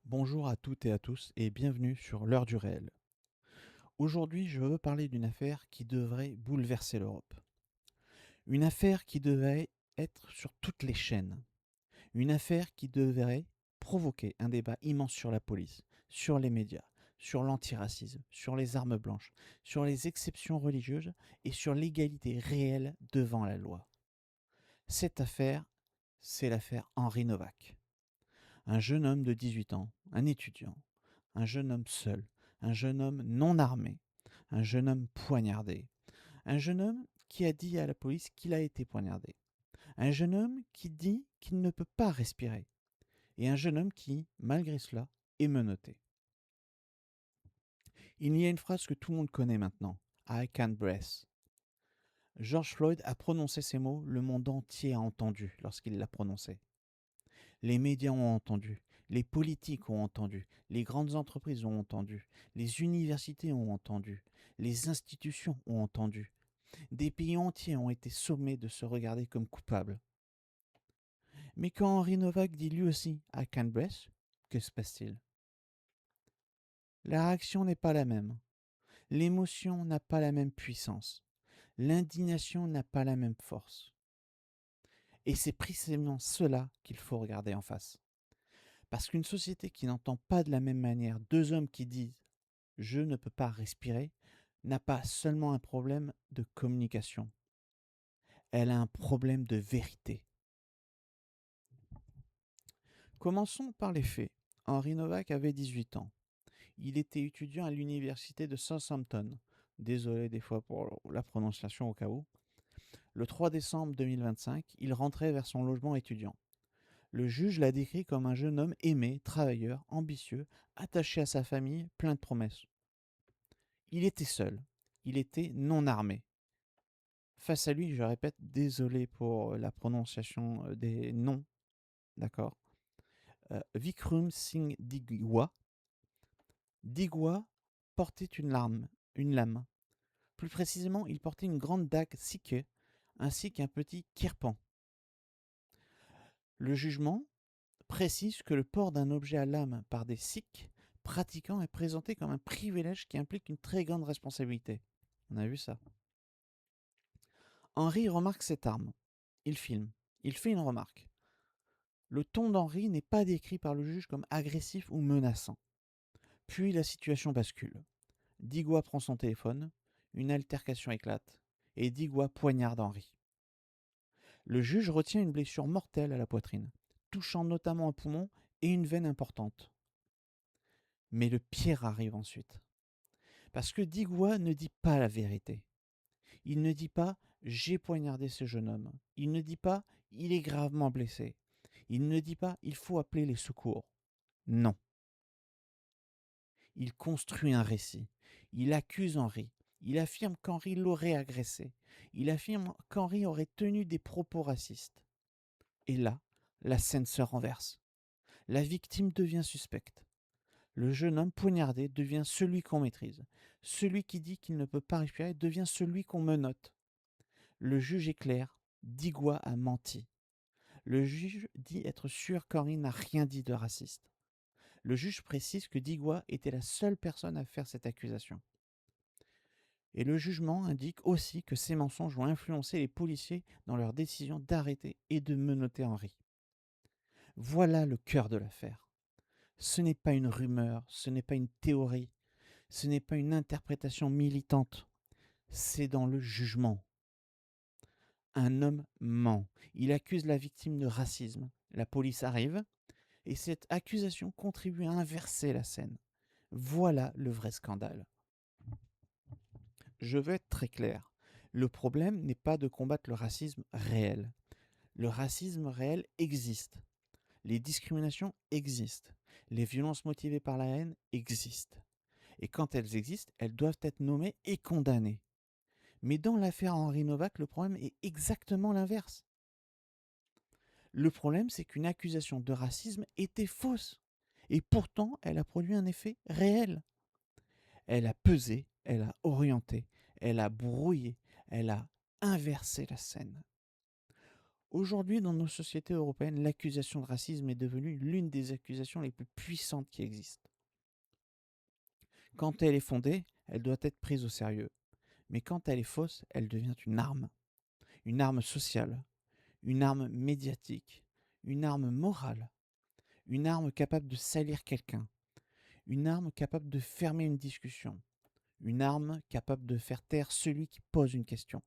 Bonjour à toutes et à tous et bienvenue sur l'heure du réel. Aujourd'hui, je veux parler d'une affaire qui devrait bouleverser l'Europe. Une affaire qui devait être sur toutes les chaînes. Une affaire qui devrait provoquer un débat immense sur la police, sur les médias, sur l'antiracisme, sur les armes blanches, sur les exceptions religieuses et sur l'égalité réelle devant la loi. Cette affaire, c'est l'affaire Henri Novak. Un jeune homme de 18 ans, un étudiant, un jeune homme seul, un jeune homme non armé, un jeune homme poignardé, un jeune homme qui a dit à la police qu'il a été poignardé, un jeune homme qui dit qu'il ne peut pas respirer, et un jeune homme qui, malgré cela, est menotté. Il y a une phrase que tout le monde connaît maintenant, I can't breathe. George Floyd a prononcé ces mots, le monde entier a entendu lorsqu'il l'a prononcé. Les médias ont entendu, les politiques ont entendu, les grandes entreprises ont entendu, les universités ont entendu, les institutions ont entendu. Des pays entiers ont été sommés de se regarder comme coupables. Mais quand Henri Novak dit lui aussi I can't breathe, que se passe-t-il? La réaction n'est pas la même. L'émotion n'a pas la même puissance. L'indignation n'a pas la même force. Et c'est précisément cela qu'il faut regarder en face. Parce qu'une société qui n'entend pas de la même manière deux hommes qui disent je ne peux pas respirer n'a pas seulement un problème de communication, elle a un problème de vérité. Commençons par les faits. Henri Novak avait 18 ans. Il était étudiant à l'université de Southampton. Désolé des fois pour la prononciation au cas où. Le 3 décembre 2025, il rentrait vers son logement étudiant. Le juge l'a décrit comme un jeune homme aimé, travailleur, ambitieux, attaché à sa famille, plein de promesses. Il était seul. Il était non armé. Face à lui, je répète, désolé pour la prononciation des noms, d'accord. Vikram Singh Digwa. Digwa portait une lame. Plus précisément, il portait une grande dague sikhe ainsi qu'un petit kirpan. Le jugement précise que le port d'un objet à lame par des sikhs pratiquants est présenté comme un privilège qui implique une très grande responsabilité. On a vu ça. Henri remarque cette arme. Il filme. Il fait une remarque. Le ton d'Henri n'est pas décrit par le juge comme agressif ou menaçant. Puis la situation bascule. Digwa prend son téléphone, une altercation éclate, et Digwa poignarde Henri. Le juge retient une blessure mortelle à la poitrine, touchant notamment un poumon et une veine importante. Mais le pire arrive ensuite. Parce que Digwa ne dit pas la vérité. Il ne dit pas j'ai poignardé ce jeune homme. Il ne dit pas il est gravement blessé. Il ne dit pas il faut appeler les secours. Non. Il construit un récit. Il accuse Henri. Il affirme qu'Henri l'aurait agressé. Il affirme qu'Henri aurait tenu des propos racistes. Et là, la scène se renverse. La victime devient suspecte. Le jeune homme poignardé devient celui qu'on maîtrise. Celui qui dit qu'il ne peut pas respirer devient celui qu'on menotte. Le juge est clair. Digwa a menti. Le juge dit être sûr qu'Henri n'a rien dit de raciste. Le juge précise que Digwa était la seule personne à faire cette accusation. Et le jugement indique aussi que ces mensonges ont influencé les policiers dans leur décision d'arrêter et de menotter Henri. Voilà le cœur de l'affaire. Ce n'est pas une rumeur, ce n'est pas une théorie, ce n'est pas une interprétation militante, c'est dans le jugement. Un homme ment, il accuse la victime de racisme. La police arrive et cette accusation contribue à inverser la scène. Voilà le vrai scandale. Je veux être très clair. Le problème n'est pas de combattre le racisme réel. Le racisme réel existe. Les discriminations existent. Les violences motivées par la haine existent. Et quand elles existent, elles doivent être nommées et condamnées. Mais dans l'affaire Henri Novak, le problème est exactement l'inverse. Le problème, c'est qu'une accusation de racisme était fausse. Et pourtant, elle a produit un effet réel. Elle a pesé, elle a orienté, elle a brouillé, elle a inversé la scène. Aujourd'hui, dans nos sociétés européennes, l'accusation de racisme est devenue l'une des accusations les plus puissantes qui existent. Quand elle est fondée, elle doit être prise au sérieux. Mais quand elle est fausse, elle devient une arme sociale, une arme médiatique, une arme morale, une arme capable de salir quelqu'un, une arme capable de fermer une discussion, une arme capable de faire taire celui qui pose une question.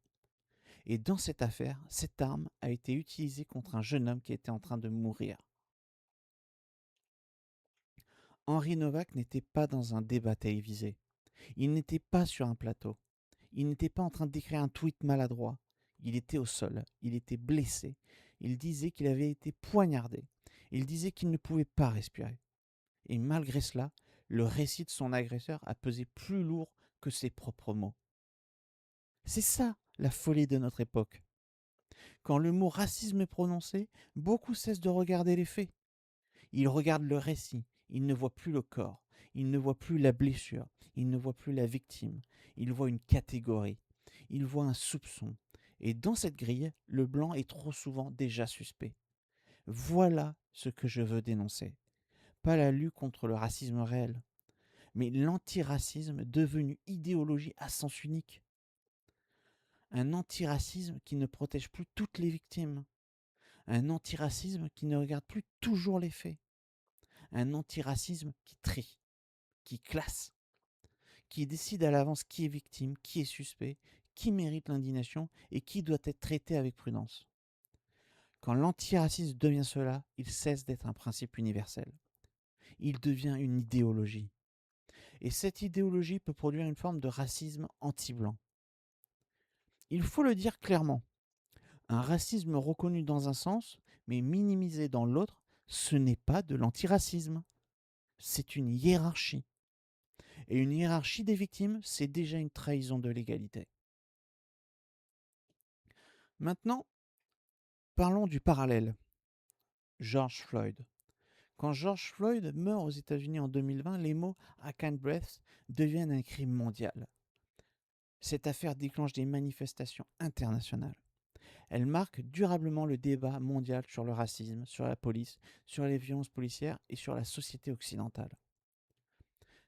Et dans cette affaire, cette arme a été utilisée contre un jeune homme qui était en train de mourir. Henri Novak n'était pas dans un débat télévisé. Il n'était pas sur un plateau. Il n'était pas en train d'écrire un tweet maladroit. Il était au sol. Il était blessé. Il disait qu'il avait été poignardé. Il disait qu'il ne pouvait pas respirer. Et malgré cela, le récit de son agresseur a pesé plus lourd que ses propres mots. C'est ça la folie de notre époque. Quand le mot racisme est prononcé, beaucoup cessent de regarder les faits. Ils regardent le récit, ils ne voient plus le corps, ils ne voient plus la blessure, ils ne voient plus la victime, ils voient une catégorie, ils voient un soupçon. Et dans cette grille, le blanc est trop souvent déjà suspect. Voilà ce que je veux dénoncer. Pas la lutte contre le racisme réel, mais l'antiracisme devenu idéologie à sens unique. Un antiracisme qui ne protège plus toutes les victimes. Un antiracisme qui ne regarde plus toujours les faits. Un antiracisme qui trie, qui classe, qui décide à l'avance qui est victime, qui est suspect, qui mérite l'indignation et qui doit être traité avec prudence. Quand l'antiracisme devient cela, il cesse d'être un principe universel. Il devient une idéologie. Et cette idéologie peut produire une forme de racisme anti-blanc. Il faut le dire clairement. Un racisme reconnu dans un sens, mais minimisé dans l'autre, ce n'est pas de l'antiracisme. C'est une hiérarchie. Et une hiérarchie des victimes, c'est déjà une trahison de l'égalité. Maintenant, parlons du parallèle. George Floyd. Quand George Floyd meurt aux États-Unis en 2020, les mots I can't breathe deviennent un crime mondial. Cette affaire déclenche des manifestations internationales. Elle marque durablement le débat mondial sur le racisme, sur la police, sur les violences policières et sur la société occidentale.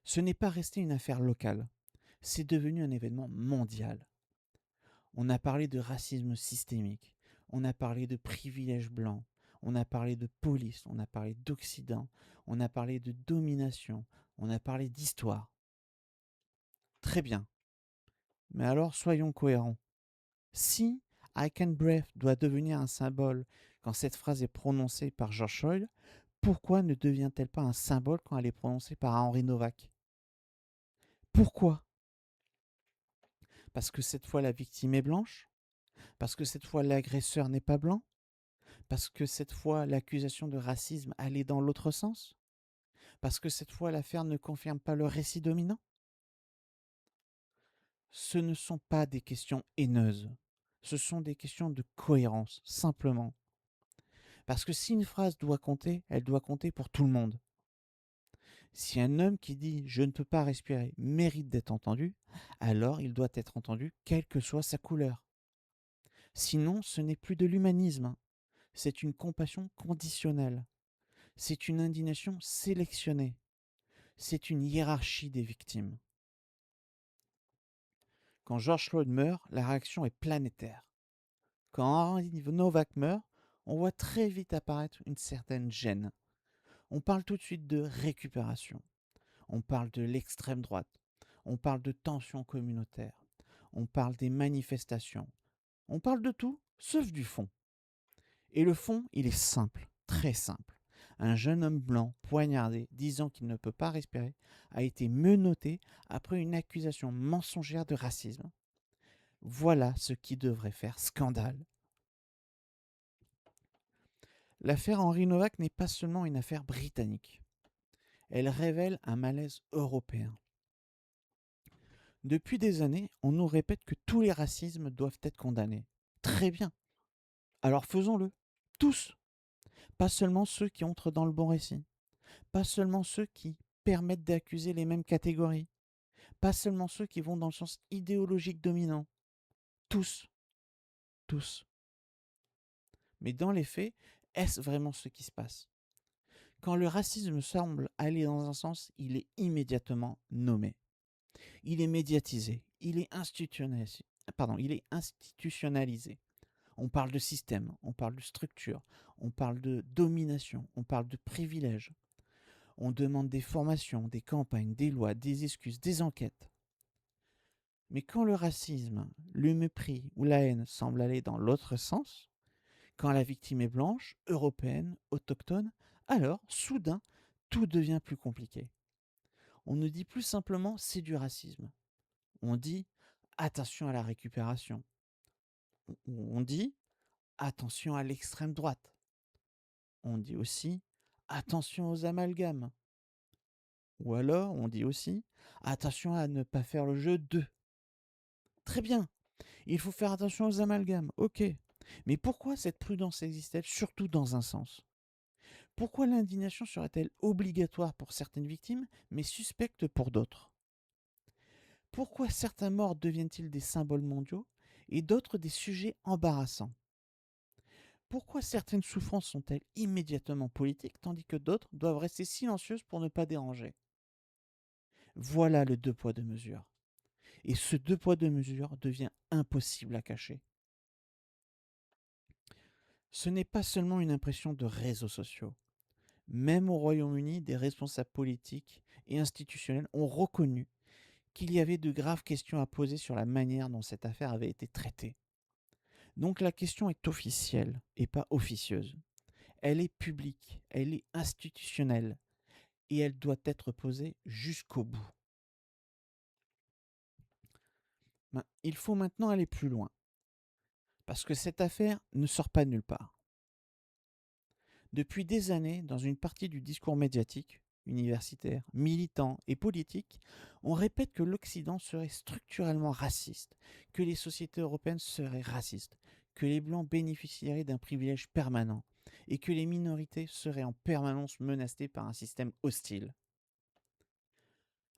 Ce n'est pas resté une affaire locale, c'est devenu un événement mondial. On a parlé de racisme systémique, on a parlé de privilèges blancs, on a parlé de police, on a parlé d'Occident, on a parlé de domination, on a parlé d'histoire. Très bien. Mais alors soyons cohérents. Si I Can Breathe doit devenir un symbole quand cette phrase est prononcée par George Floyd, pourquoi ne devient-elle pas un symbole quand elle est prononcée par Henri Novak? Pourquoi? Parce que cette fois la victime est blanche? Parce que cette fois l'agresseur n'est pas blanc? Parce que cette fois l'accusation de racisme allait dans l'autre sens? Parce que cette fois l'affaire ne confirme pas le récit dominant? Ce ne sont pas des questions haineuses, ce sont des questions de cohérence, simplement. Parce que si une phrase doit compter, elle doit compter pour tout le monde. Si un homme qui dit je ne peux pas respirer mérite d'être entendu, alors il doit être entendu quelle que soit sa couleur. Sinon, ce n'est plus de l'humanisme, c'est une compassion conditionnelle, c'est une indignation sélectionnée, c'est une hiérarchie des victimes. Quand George Floyd meurt, la réaction est planétaire. Quand Henri Novak meurt, on voit très vite apparaître une certaine gêne. On parle tout de suite de récupération. On parle de l'extrême droite. On parle de tensions communautaires. On parle des manifestations. On parle de tout, sauf du fond. Et le fond, il est simple, très simple. Un jeune homme blanc, poignardé, disant qu'il ne peut pas respirer, a été menotté après une accusation mensongère de racisme. Voilà ce qui devrait faire scandale. L'affaire Henri Novak n'est pas seulement une affaire britannique. Elle révèle un malaise européen. Depuis des années, on nous répète que tous les racismes doivent être condamnés. Très bien. Alors faisons-le. Tous. Pas seulement ceux qui entrent dans le bon récit. Pas seulement ceux qui permettent d'accuser les mêmes catégories. Pas seulement ceux qui vont dans le sens idéologique dominant. Tous. Tous. Mais dans les faits, est-ce vraiment ce qui se passe? Quand le racisme semble aller dans un sens, il est immédiatement nommé. Il est médiatisé, il est institutionnalisé. On parle de système, on parle de structure, on parle de domination, on parle de privilèges. On demande des formations, des campagnes, des lois, des excuses, des enquêtes. Mais quand le racisme, le mépris ou la haine semblent aller dans l'autre sens, quand la victime est blanche, européenne, autochtone, alors, soudain, tout devient plus compliqué. On ne dit plus simplement c'est du racisme. On dit attention à la récupération. On dit attention à l'extrême droite. On dit aussi attention aux amalgames. Ou alors on dit aussi attention à ne pas faire le jeu de. Très bien, il faut faire attention aux amalgames, ok. Mais pourquoi cette prudence existe-t-elle surtout dans un sens? Pourquoi l'indignation serait-elle obligatoire pour certaines victimes, mais suspecte pour d'autres? Pourquoi certains morts deviennent-ils des symboles mondiaux et d'autres des sujets embarrassants? Pourquoi certaines souffrances sont-elles immédiatement politiques tandis que d'autres doivent rester silencieuses pour ne pas déranger? Voilà le deux poids deux mesures. Et ce deux poids deux mesures devient impossible à cacher. Ce n'est pas seulement une impression de réseaux sociaux. Même au Royaume-Uni, des responsables politiques et institutionnels ont reconnu qu'il y avait de graves questions à poser sur la manière dont cette affaire avait été traitée. Donc la question est officielle et pas officieuse. Elle est publique, elle est institutionnelle et elle doit être posée jusqu'au bout. Il faut maintenant aller plus loin parce que cette affaire ne sort pas de nulle part. Depuis des années, dans une partie du discours médiatique, universitaire, militant et politique, on répète que l'Occident serait structurellement raciste, que les sociétés européennes seraient racistes, que les Blancs bénéficieraient d'un privilège permanent et que les minorités seraient en permanence menacées par un système hostile.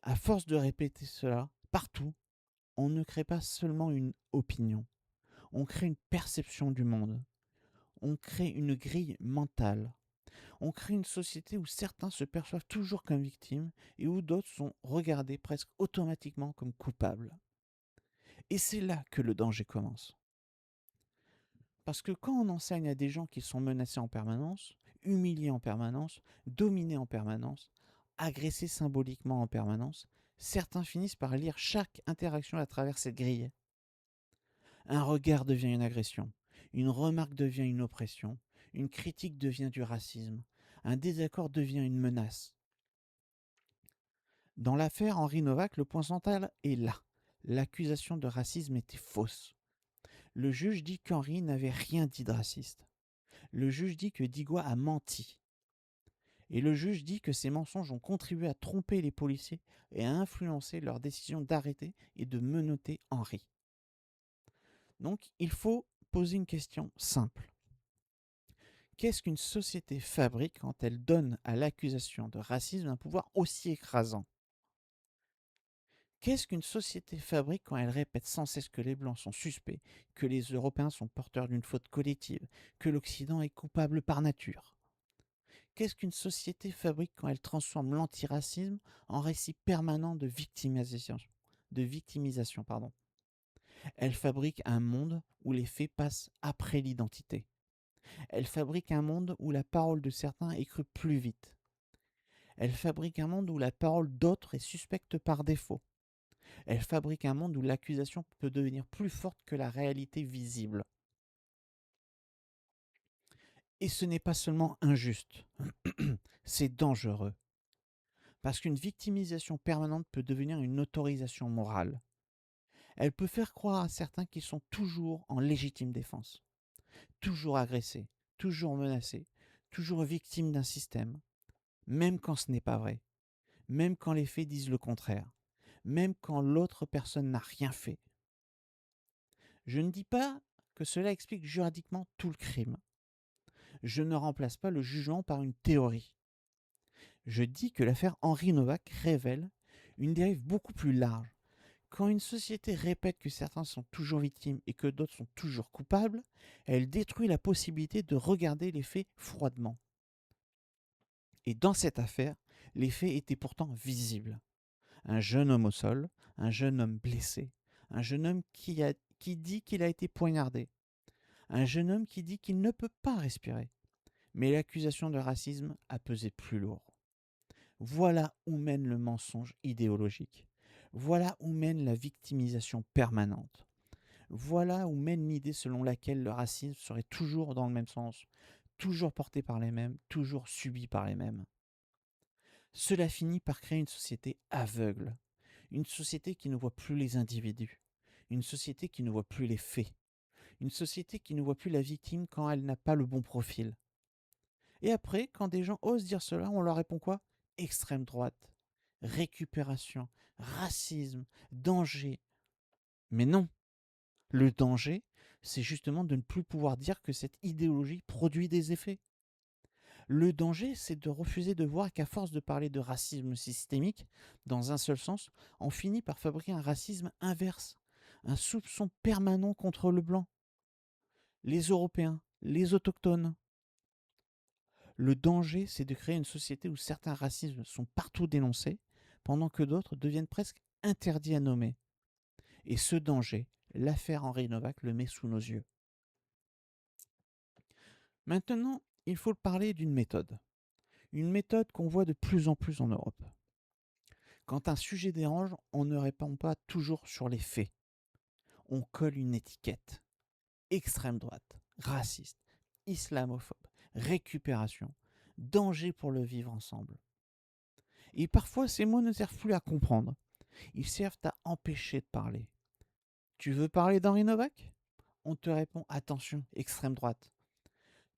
À force de répéter cela, partout, on ne crée pas seulement une opinion, on crée une perception du monde, on crée une grille mentale. On crée une société où certains se perçoivent toujours comme victimes et où d'autres sont regardés presque automatiquement comme coupables. Et c'est là que le danger commence. Parce que quand on enseigne à des gens qui sont menacés en permanence, humiliés en permanence, dominés en permanence, agressés symboliquement en permanence, certains finissent par lire chaque interaction à travers cette grille. Un regard devient une agression, une remarque devient une oppression, une critique devient du racisme, un désaccord devient une menace. Dans l'affaire Henri Novak, le point central est là. L'accusation de racisme était fausse. Le juge dit qu'Henri n'avait rien dit de raciste. Le juge dit que Digois a menti. Et le juge dit que ces mensonges ont contribué à tromper les policiers et à influencer leur décision d'arrêter et de menotter Henri. Donc, il faut poser une question simple. Qu'est-ce qu'une société fabrique quand elle donne à l'accusation de racisme un pouvoir aussi écrasant? Qu'est-ce qu'une société fabrique quand elle répète sans cesse que les Blancs sont suspects, que les Européens sont porteurs d'une faute collective, que l'Occident est coupable par nature? Qu'est-ce qu'une société fabrique quand elle transforme l'antiracisme en récit permanent de victimisation, Elle fabrique un monde où les faits passent après l'identité. Elle fabrique un monde où la parole de certains est crue plus vite. Elle fabrique un monde où la parole d'autres est suspecte par défaut. Elle fabrique un monde où l'accusation peut devenir plus forte que la réalité visible. Et ce n'est pas seulement injuste, c'est dangereux. Parce qu'une victimisation permanente peut devenir une autorisation morale. Elle peut faire croire à certains qu'ils sont toujours en légitime défense, toujours agressés, toujours menacés, toujours victimes d'un système, même quand ce n'est pas vrai, même quand les faits disent le contraire, même quand l'autre personne n'a rien fait. Je ne dis pas que cela explique juridiquement tout le crime. Je ne remplace pas le jugement par une théorie. Je dis que l'affaire Henri Novak révèle une dérive beaucoup plus large. Quand une société répète que certains sont toujours victimes et que d'autres sont toujours coupables, elle détruit la possibilité de regarder les faits froidement. Et dans cette affaire, les faits étaient pourtant visibles. Un jeune homme au sol, un jeune homme blessé, un jeune homme qui dit qu'il a été poignardé, un jeune homme qui dit qu'il ne peut pas respirer. Mais l'accusation de racisme a pesé plus lourd. Voilà où mène le mensonge idéologique. Voilà où mène la victimisation permanente. Voilà où mène l'idée selon laquelle le racisme serait toujours dans le même sens, toujours porté par les mêmes, toujours subi par les mêmes. Cela finit par créer une société aveugle, une société qui ne voit plus les individus, une société qui ne voit plus les faits, une société qui ne voit plus la victime quand elle n'a pas le bon profil. Et après, quand des gens osent dire cela, on leur répond quoi? Extrême droite, récupération, racisme, danger. Mais non, le danger, c'est justement de ne plus pouvoir dire que cette idéologie produit des effets. Le danger, c'est de refuser de voir qu'à force de parler de racisme systémique, dans un seul sens, on finit par fabriquer un racisme inverse, un soupçon permanent contre le blanc, les Européens, les autochtones. Le danger, c'est de créer une société où certains racismes sont partout dénoncés, pendant que d'autres deviennent presque interdits à nommer. Et ce danger, l'affaire Henri Novak le met sous nos yeux. Maintenant, il faut parler d'une méthode. Une méthode qu'on voit de plus en plus en Europe. Quand un sujet dérange, on ne répond pas toujours sur les faits. On colle une étiquette. Extrême droite, raciste, islamophobe, récupération, danger pour le vivre ensemble. Et parfois, ces mots ne servent plus à comprendre. Ils servent à empêcher de parler. Tu veux parler d'Henri Novak? On te répond attention, extrême droite.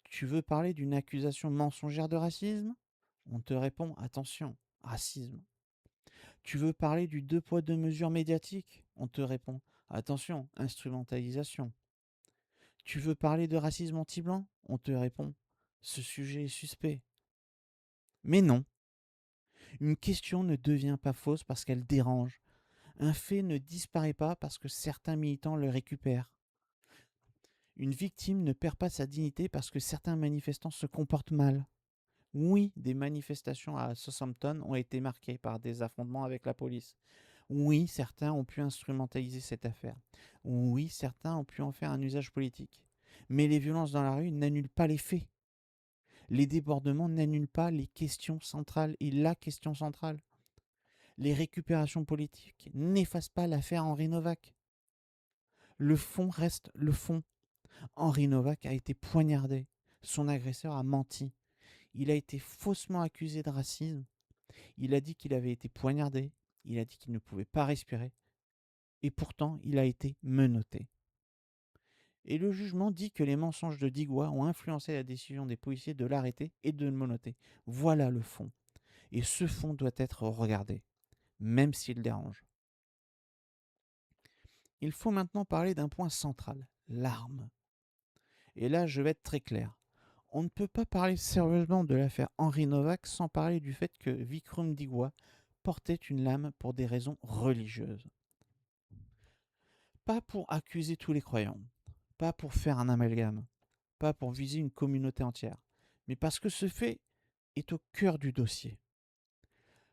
Tu veux parler d'une accusation mensongère de racisme? On te répond attention, racisme. Tu veux parler du deux poids deux mesures médiatique? On te répond attention, instrumentalisation. Tu veux parler de racisme anti-blanc? On te répond ce sujet est suspect. Mais non, une question ne devient pas fausse parce qu'elle dérange. Un fait ne disparaît pas parce que certains militants le récupèrent. Une victime ne perd pas sa dignité parce que certains manifestants se comportent mal. Oui, des manifestations à Southampton ont été marquées par des affrontements avec la police. Oui, certains ont pu instrumentaliser cette affaire. Oui, certains ont pu en faire un usage politique. Mais les violences dans la rue n'annulent pas les faits. Les débordements n'annulent pas les questions centrales et la question centrale. Les récupérations politiques n'effacent pas l'affaire Henri Novak. Le fond reste le fond. Henri Novak a été poignardé. Son agresseur a menti. Il a été faussement accusé de racisme. Il a dit qu'il avait été poignardé. Il a dit qu'il ne pouvait pas respirer. Et pourtant, il a été menotté. Et le jugement dit que les mensonges de Diggois ont influencé la décision des policiers de l'arrêter et de le menotter. Voilà le fond. Et ce fond doit être regardé, même s'il dérange. Il faut maintenant parler d'un point central, l'arme. Et là, je vais être très clair. On ne peut pas parler sérieusement de l'affaire Henri Novak sans parler du fait que Vikram Diggois portait une lame pour des raisons religieuses. Pas pour accuser tous les croyants, pas pour faire un amalgame, pas pour viser une communauté entière, mais parce que ce fait est au cœur du dossier.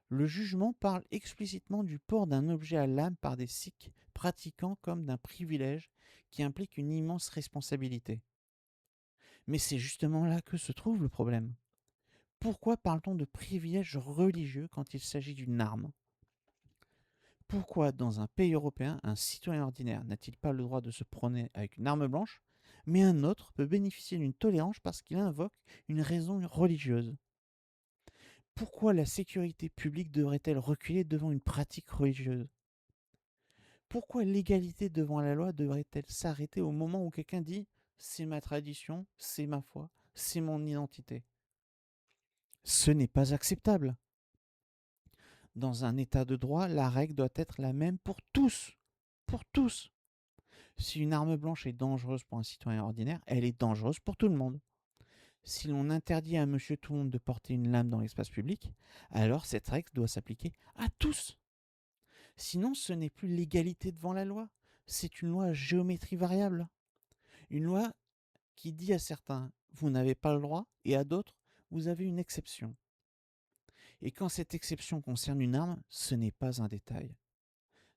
Le jugement parle explicitement du port d'un objet à lame par des sikhs pratiquants comme d'un privilège qui implique une immense responsabilité. Mais c'est justement là que se trouve le problème. Pourquoi parle-t-on de privilège religieux quand il s'agit d'une arme? Pourquoi, dans un pays européen, un citoyen ordinaire n'a-t-il pas le droit de se promener avec une arme blanche, mais un autre peut bénéficier d'une tolérance parce qu'il invoque une raison religieuse? Pourquoi la sécurité publique devrait-elle reculer devant une pratique religieuse? Pourquoi l'égalité devant la loi devrait-elle s'arrêter au moment où quelqu'un dit « c'est ma tradition, c'est ma foi, c'est mon identité » ? Ce n'est pas acceptable. Dans un état de droit, la règle doit être la même pour tous. Pour tous. Si une arme blanche est dangereuse pour un citoyen ordinaire, elle est dangereuse pour tout le monde. Si l'on interdit à monsieur tout le monde de porter une lame dans l'espace public, alors cette règle doit s'appliquer à tous. Sinon, ce n'est plus l'égalité devant la loi, c'est une loi à géométrie variable. Une loi qui dit à certains, vous n'avez pas le droit, et à d'autres, vous avez une exception. Et quand cette exception concerne une arme, ce n'est pas un détail.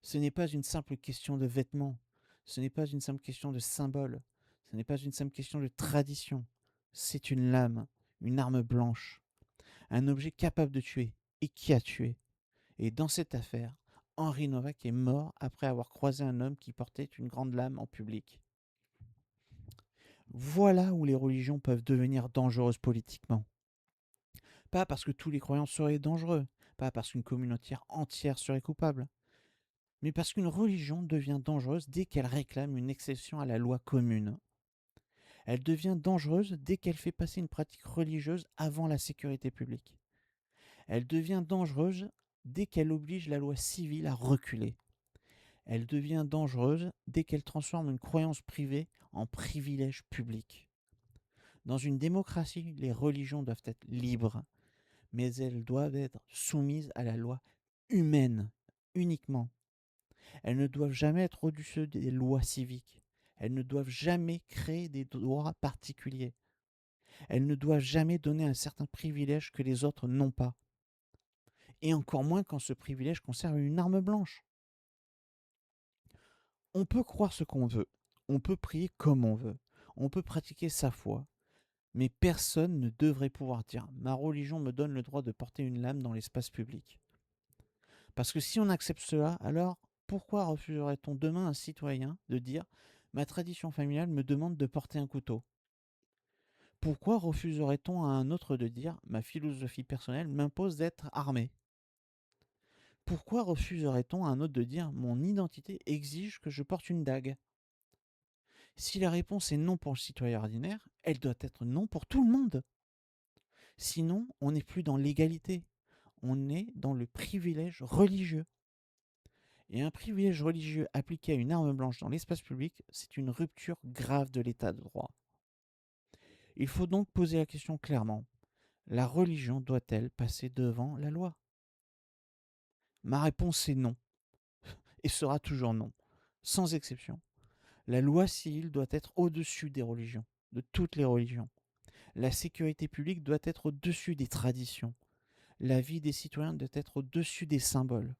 Ce n'est pas une simple question de vêtements, ce n'est pas une simple question de symbole, ce n'est pas une simple question de tradition. C'est une lame, une arme blanche, un objet capable de tuer, et qui a tué. Et dans cette affaire, Henri Novak est mort après avoir croisé un homme qui portait une grande lame en public. Voilà où les religions peuvent devenir dangereuses politiquement. Pas parce que tous les croyants seraient dangereux, pas parce qu'une communauté entière serait coupable, mais parce qu'une religion devient dangereuse dès qu'elle réclame une exception à la loi commune. Elle devient dangereuse dès qu'elle fait passer une pratique religieuse avant la sécurité publique. Elle devient dangereuse dès qu'elle oblige la loi civile à reculer. Elle devient dangereuse dès qu'elle transforme une croyance privée en privilège public. Dans une démocratie, les religions doivent être libres, mais elles doivent être soumises à la loi humaine uniquement. Elles ne doivent jamais être au-dessus des lois civiques. Elles ne doivent jamais créer des droits particuliers. Elles ne doivent jamais donner un certain privilège que les autres n'ont pas. Et encore moins quand ce privilège concerne une arme blanche. On peut croire ce qu'on veut. On peut prier comme on veut. On peut pratiquer sa foi. Mais personne ne devrait pouvoir dire « ma religion me donne le droit de porter une lame dans l'espace public ». Parce que si on accepte cela, alors pourquoi refuserait-on demain à un citoyen de dire « ma tradition familiale me demande de porter un couteau ». Pourquoi refuserait-on à un autre de dire « ma philosophie personnelle m'impose d'être armé ». Pourquoi refuserait-on à un autre de dire « mon identité exige que je porte une dague ». Si la réponse est non pour le citoyen ordinaire, elle doit être non pour tout le monde. Sinon, on n'est plus dans l'égalité, on est dans le privilège religieux. Et un privilège religieux appliqué à une arme blanche dans l'espace public, c'est une rupture grave de l'état de droit. Il faut donc poser la question clairement. La religion doit-elle passer devant la loi? Ma réponse est non, et sera toujours non, sans exception. La loi civile doit être au-dessus des religions, de toutes les religions. La sécurité publique doit être au-dessus des traditions. La vie des citoyens doit être au-dessus des symboles.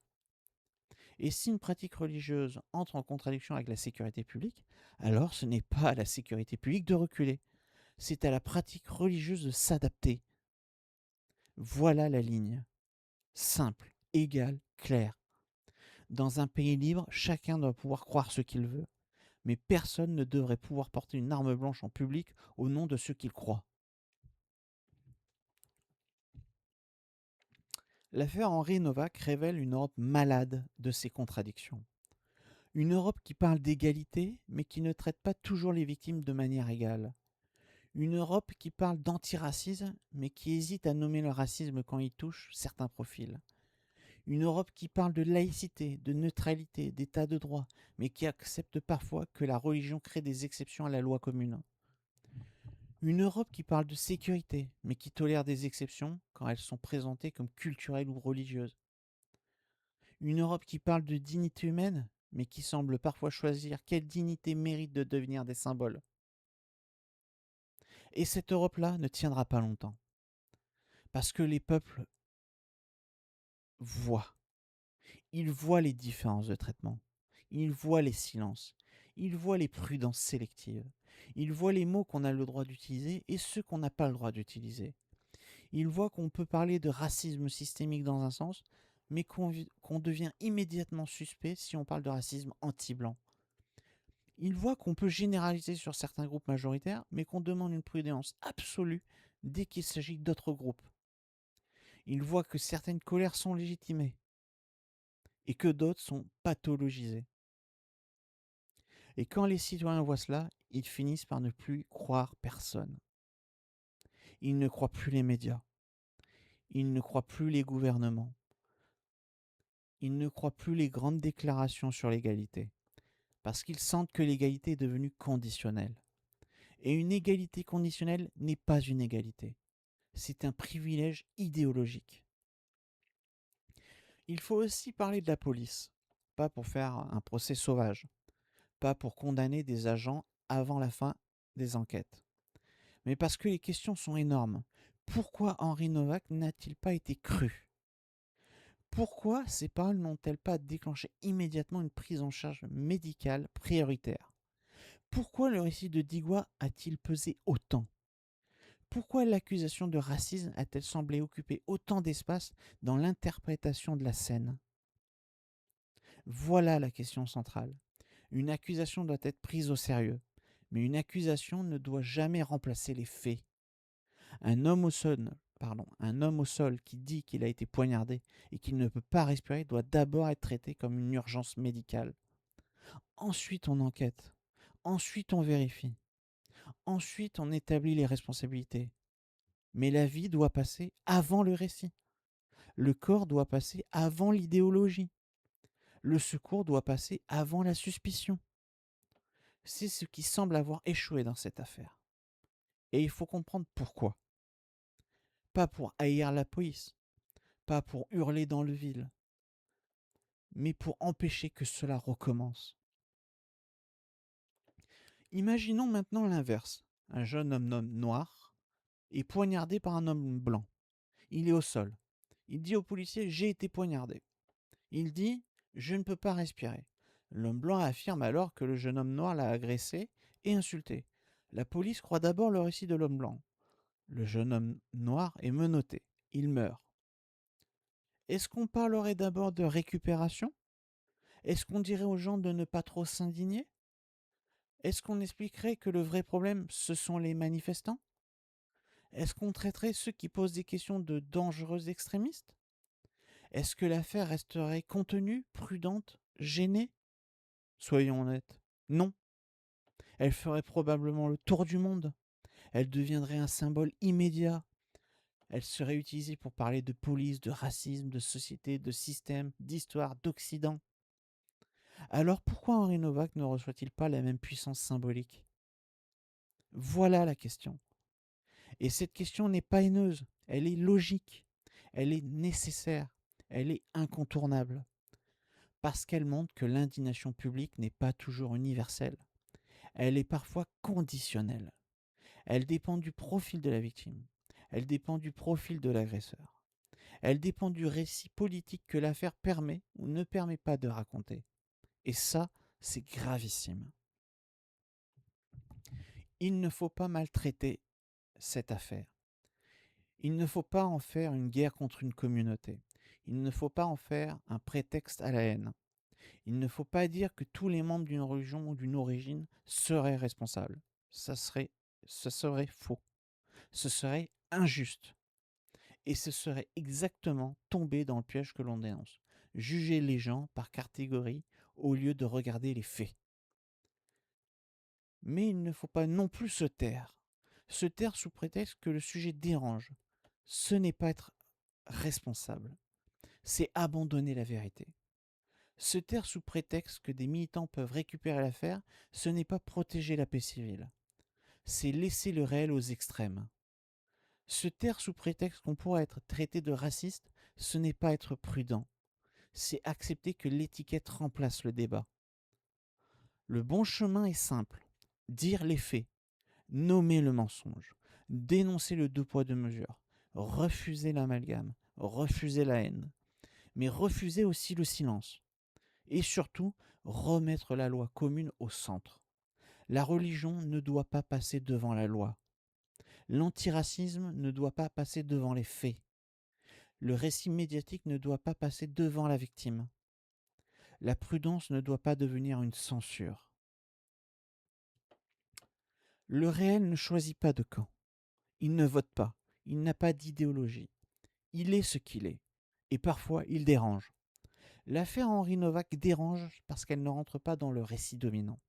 Et si une pratique religieuse entre en contradiction avec la sécurité publique, alors ce n'est pas à la sécurité publique de reculer, c'est à la pratique religieuse de s'adapter. Voilà la ligne. Simple, égale, claire. Dans un pays libre, chacun doit pouvoir croire ce qu'il veut, mais personne ne devrait pouvoir porter une arme blanche en public au nom de ce qu'il croit. L'affaire Henri Novak révèle une Europe malade de ses contradictions. Une Europe qui parle d'égalité, mais qui ne traite pas toujours les victimes de manière égale. Une Europe qui parle d'antiracisme, mais qui hésite à nommer le racisme quand il touche certains profils. Une Europe qui parle de laïcité, de neutralité, d'état de droit, mais qui accepte parfois que la religion crée des exceptions à la loi commune. Une Europe qui parle de sécurité, mais qui tolère des exceptions quand elles sont présentées comme culturelles ou religieuses. Une Europe qui parle de dignité humaine, mais qui semble parfois choisir quelle dignité mérite de devenir des symboles. Et cette Europe-là ne tiendra pas longtemps. Parce que les peuples voient. Ils voient les différences de traitement. Ils voient les silences. Ils voient les prudences sélectives. Ils voient les mots qu'on a le droit d'utiliser et ceux qu'on n'a pas le droit d'utiliser. Ils voient qu'on peut parler de racisme systémique dans un sens, mais qu'on devient immédiatement suspect si on parle de racisme anti-blanc. Ils voient qu'on peut généraliser sur certains groupes majoritaires, mais qu'on demande une prudence absolue dès qu'il s'agit d'autres groupes. Ils voient que certaines colères sont légitimées et que d'autres sont pathologisées. Et quand les citoyens voient cela, ils finissent par ne plus croire personne. Ils ne croient plus les médias. Ils ne croient plus les gouvernements. Ils ne croient plus les grandes déclarations sur l'égalité. Parce qu'ils sentent que l'égalité est devenue conditionnelle. Et une égalité conditionnelle n'est pas une égalité. C'est un privilège idéologique. Il faut aussi parler de la police. pas pour faire un procès sauvage, pas pour condamner des agents avant la fin des enquêtes, mais parce que les questions sont énormes. Pourquoi Henri Novak n'a-t-il pas été cru? Pourquoi ces paroles n'ont-elles pas déclenché immédiatement une prise en charge médicale prioritaire? Pourquoi le récit de Digua a-t-il pesé autant? Pourquoi l'accusation de racisme a-t-elle semblé occuper autant d'espace dans l'interprétation de la scène? Voilà la question centrale. Une accusation doit être prise au sérieux, mais une accusation ne doit jamais remplacer les faits. Un homme au sol qui dit qu'il a été poignardé et qu'il ne peut pas respirer doit d'abord être traité comme une urgence médicale. Ensuite, on enquête. Ensuite, on vérifie. Ensuite, on établit les responsabilités. Mais la vie doit passer avant le récit. Le corps doit passer avant l'idéologie. Le secours doit passer avant la suspicion. C'est ce qui semble avoir échoué dans cette affaire. Et il faut comprendre pourquoi. Pas pour haïr la police, pas pour hurler dans le vide, mais pour empêcher que cela recommence. Imaginons maintenant l'inverse. Un jeune homme noir est poignardé par un homme blanc. Il est au sol. Il dit au policier « J'ai été poignardé ». Il dit « Je ne peux pas respirer ». L'homme blanc affirme alors que le jeune homme noir l'a agressé et insulté. La police croit d'abord le récit de l'homme blanc. Le jeune homme noir est menotté. Il meurt. Est-ce qu'on parlerait d'abord de récupération? Est-ce qu'on dirait aux gens de ne pas trop s'indigner? Est-ce qu'on expliquerait que le vrai problème, ce sont les manifestants? Est-ce qu'on traiterait ceux qui posent des questions de dangereux extrémistes? Est-ce que l'affaire resterait contenue, prudente, gênée? Soyons honnêtes, non. Elle ferait probablement le tour du monde. Elle deviendrait un symbole immédiat. Elle serait utilisée pour parler de police, de racisme, de société, de système, d'histoire, d'Occident. Alors pourquoi Henri Novak ne reçoit-il pas la même puissance symbolique? Voilà la question. Et cette question n'est pas haineuse, elle est logique, elle est nécessaire, elle est incontournable. Parce qu'elle montre que l'indignation publique n'est pas toujours universelle. Elle est parfois conditionnelle. Elle dépend du profil de la victime. Elle dépend du profil de l'agresseur. Elle dépend du récit politique que l'affaire permet ou ne permet pas de raconter. Et ça, c'est gravissime. Il ne faut pas maltraiter cette affaire. Il ne faut pas en faire une guerre contre une communauté. Il ne faut pas en faire un prétexte à la haine. Il ne faut pas dire que tous les membres d'une religion ou d'une origine seraient responsables. Ce serait faux. Ce serait injuste. Et ce serait exactement tomber dans le piège que l'on dénonce. Juger les gens par catégorie au lieu de regarder les faits. Mais il ne faut pas non plus se taire. Se taire sous prétexte que le sujet dérange. Ce n'est pas être responsable. C'est abandonner la vérité. Se taire sous prétexte que des militants peuvent récupérer l'affaire, ce n'est pas protéger la paix civile. C'est laisser le réel aux extrêmes. Se taire sous prétexte qu'on pourrait être traité de raciste, ce n'est pas être prudent. C'est accepter que l'étiquette remplace le débat. Le bon chemin est simple. Dire les faits, nommer le mensonge, dénoncer le deux poids deux mesures, refuser l'amalgame, refuser la haine, mais refuser aussi le silence. Et surtout, remettre la loi commune au centre. La religion ne doit pas passer devant la loi. L'antiracisme ne doit pas passer devant les faits. Le récit médiatique ne doit pas passer devant la victime. La prudence ne doit pas devenir une censure. Le réel ne choisit pas de camp. Il ne vote pas. Il n'a pas d'idéologie. Il est ce qu'il est. Et parfois, il dérange. L'affaire Henri Novak dérange parce qu'elle ne rentre pas dans le récit dominant.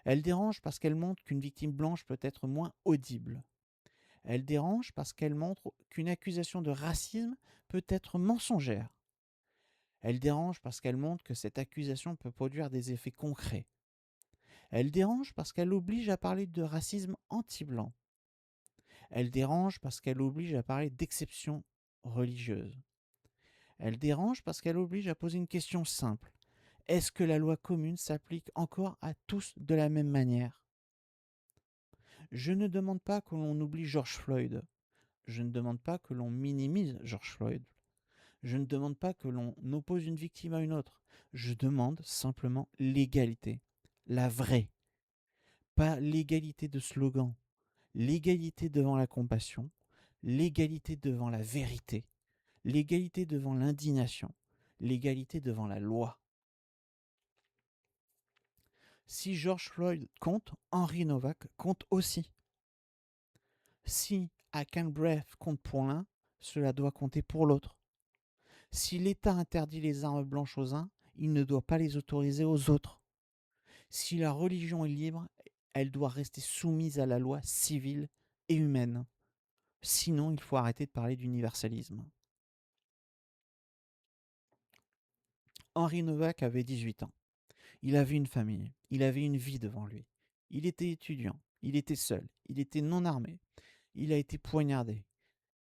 Elle dérange parce qu'elle montre qu'une victime blanche peut être moins audible. Elle dérange parce qu'elle montre qu'une accusation de racisme peut être mensongère. Elle dérange parce qu'elle montre que cette accusation peut produire des effets concrets. Elle dérange parce qu'elle oblige à parler de racisme anti-blanc. Elle dérange parce qu'elle oblige à parler d'exception religieuse. Elle dérange parce qu'elle oblige à poser une question simple. Est-ce que la loi commune s'applique encore à tous de la même manière? Je ne demande pas que l'on oublie George Floyd. Je ne demande pas que l'on minimise George Floyd. Je ne demande pas que l'on oppose une victime à une autre. Je demande simplement l'égalité. La vraie. Pas l'égalité de slogan. L'égalité devant la compassion. L'égalité devant la vérité. L'égalité devant l'indignation. L'égalité devant la loi. Si George Floyd compte, Henry Novak compte aussi. Si Hakan Breath compte pour l'un, cela doit compter pour l'autre. Si l'État interdit les armes blanches aux uns, il ne doit pas les autoriser aux autres. Si la religion est libre, elle doit rester soumise à la loi civile et humaine. Sinon, il faut arrêter de parler d'universalisme. Henry Novak avait 18 ans. Il avait une famille, il avait une vie devant lui. Il était étudiant, il était seul, il était non armé. Il a été poignardé.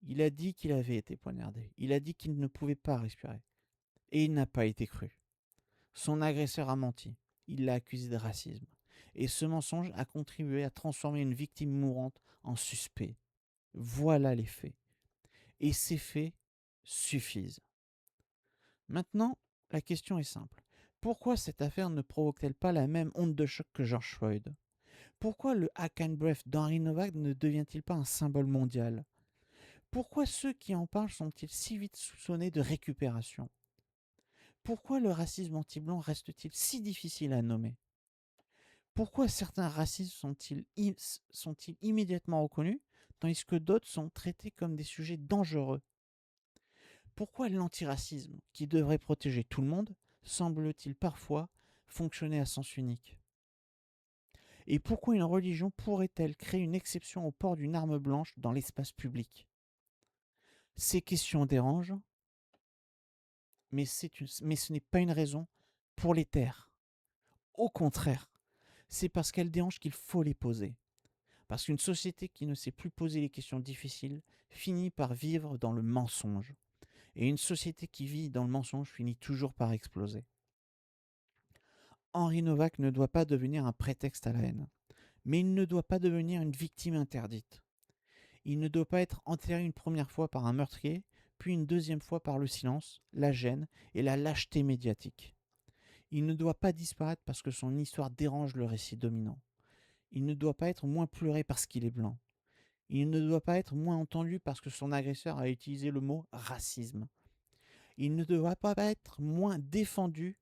Il a dit qu'il avait été poignardé. Il a dit qu'il ne pouvait pas respirer. Et il n'a pas été cru. Son agresseur a menti. Il l'a accusé de racisme. Et ce mensonge a contribué à transformer une victime mourante en suspect. Voilà les faits. Et ces faits suffisent. Maintenant, la question est simple. Pourquoi cette affaire ne provoque-t-elle pas la même onde de choc que George Floyd? Pourquoi le hack and breath d'Henry Novak ne devient-il pas un symbole mondial? Pourquoi ceux qui en parlent sont-ils si vite soupçonnés de récupération? Pourquoi le racisme anti-blanc reste-t-il si difficile à nommer? Pourquoi certains racistes sont-ils immédiatement reconnus, tandis que d'autres sont traités comme des sujets dangereux? Pourquoi l'antiracisme, qui devrait protéger tout le monde, semble-t-il parfois fonctionner à sens unique? Et pourquoi une religion pourrait-elle créer une exception au port d'une arme blanche dans l'espace public? Ces questions dérangent, mais ce n'est pas une raison pour les taire. Au contraire, c'est parce qu'elles dérangent qu'il faut les poser. Parce qu'une société qui ne sait plus poser les questions difficiles finit par vivre dans le mensonge. Et une société qui vit dans le mensonge finit toujours par exploser. Henry Novak ne doit pas devenir un prétexte à la haine. Mais il ne doit pas devenir une victime interdite. Il ne doit pas être enterré une première fois par un meurtrier, puis une deuxième fois par le silence, la gêne et la lâcheté médiatique. Il ne doit pas disparaître parce que son histoire dérange le récit dominant. Il ne doit pas être moins pleuré parce qu'il est blanc. Il ne doit pas être moins entendu parce que son agresseur a utilisé le mot racisme. Il ne doit pas être moins défendu.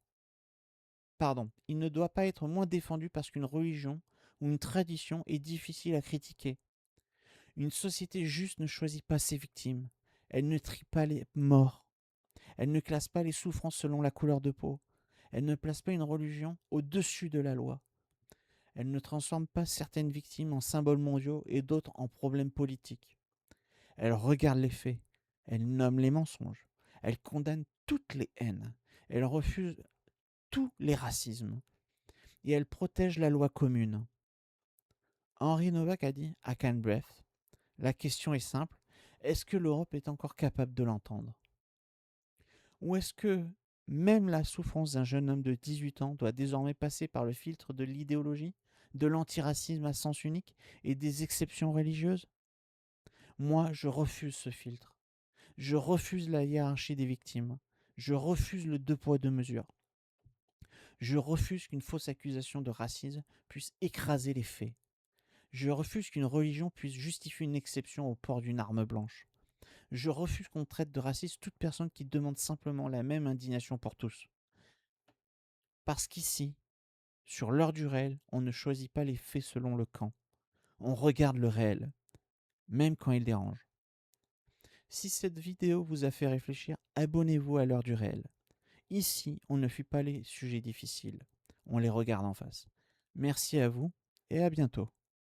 Il ne doit pas être moins défendu parce qu'une religion ou une tradition est difficile à critiquer. Une société juste ne choisit pas ses victimes. Elle ne trie pas les morts. Elle ne classe pas les souffrances selon la couleur de peau. Elle ne place pas une religion au-dessus de la loi. Elle ne transforme pas certaines victimes en symboles mondiaux et d'autres en problèmes politiques. Elle regarde les faits. Elle nomme les mensonges. Elle condamne toutes les haines. Elle refuse tous les racismes. Et elle protège la loi commune. Henry Novak a dit à Can Breath, la question est simple, est-ce que l'Europe est encore capable de l'entendre? Ou est-ce que même la souffrance d'un jeune homme de 18 ans doit désormais passer par le filtre de l'idéologie, de l'antiracisme à sens unique et des exceptions religieuses? Moi, je refuse ce filtre. Je refuse la hiérarchie des victimes. Je refuse le deux poids deux mesures. Je refuse qu'une fausse accusation de racisme puisse écraser les faits. Je refuse qu'une religion puisse justifier une exception au port d'une arme blanche. Je refuse qu'on traite de raciste toute personne qui demande simplement la même indignation pour tous. Parce qu'ici, sur l'heure du réel, on ne choisit pas les faits selon le camp. On regarde le réel, même quand il dérange. Si cette vidéo vous a fait réfléchir, abonnez-vous à l'heure du réel. Ici, on ne fuit pas les sujets difficiles, on les regarde en face. Merci à vous et à bientôt.